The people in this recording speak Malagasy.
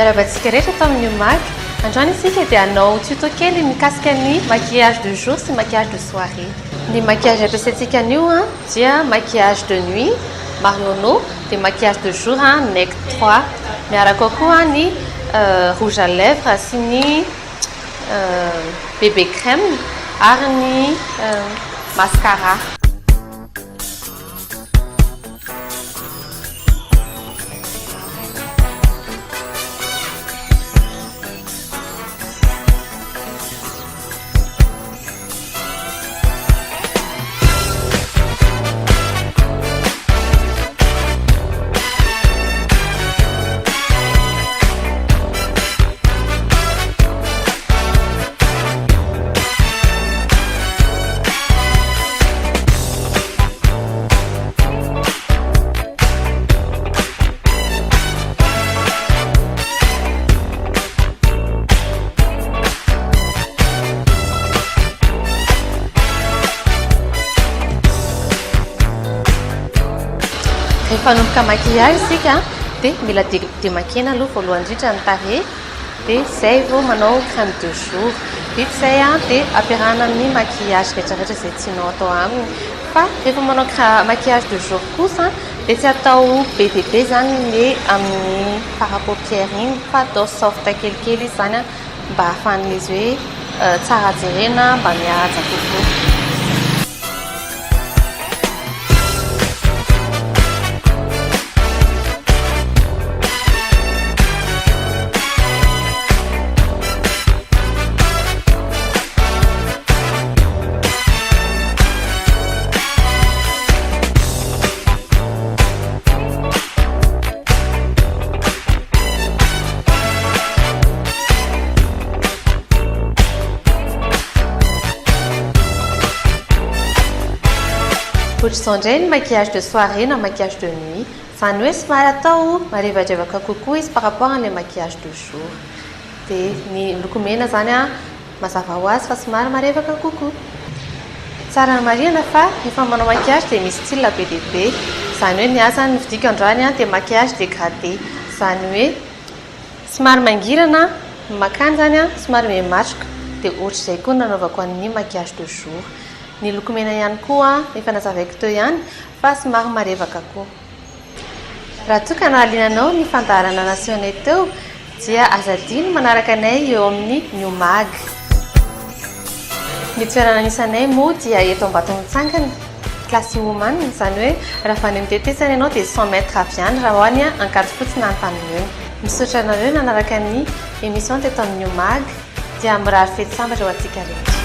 Miaravantsika rehetra atao amin'ny Umaga. Androany isika dia hanao tuto kely mikasika ny maquillage de jour sy maquillage de soirée. Ny maquillage ampiasaintsika anio dia maquillage de nuit Mariono, dia maquillage de jour NEC 3. Miaraka koa ny rouge à lèvres sy ny bébé crème ary ny mascara. Rehefa hanomboka maquillage isika dia mila demakena aloha voalohany indrindra ny tarehy, dia izay vao manao crème de jour. Vita izay dia ampiarahana amin'ny maquillage rehetrarehetra izay tianao atao aminy. Fa rehefa manao maquillage de jour kosa dia tsy atao be dia be zany ny amin'ny para-paupières iny, fa atao soft kelikely izy zany mba ahafahan'izy hoe tsara jerena, mba mihaja kokoa. Ohatr'izao indray ny maquillage de soirée na maquillage de nuit, izany hoe somary atao marevadrevaka kokoa izy par rapport amin'ny maquillage de jour. Dia ny lokomena zany mazava ho azy fa somary marevaka kokoa. Tsara marina fa rehefa manao maquillage dia misy style be dia be. Izany hoe ny asany vidiko androany dia maquillage dégradé. Izany hoe somary mangirana ny makany zany somary mematroka. Dia ohatr'izay koa nanaovako an'ny maquillage de jour. Ny lokomena ihany koa efa nazavaiko teo ihany fa somary marevaka koa. Raha toa ka nahalinanao ny fandaharana nasehoanay teo dia aza adino manaraka anay eo amin'ny Umaga. Ny toerana anisanay moa dia eto Ambatomitsangana, Classe Woman, izany hoe raha fanay mitetesana ianao dia 100 mètres avy any raha hoany Ankady fotsiny Antanimena. Misaotra anareo nanaraka ny émission teto amin'ny Umaga dia mirary fety sambatra ho antsika rehetra.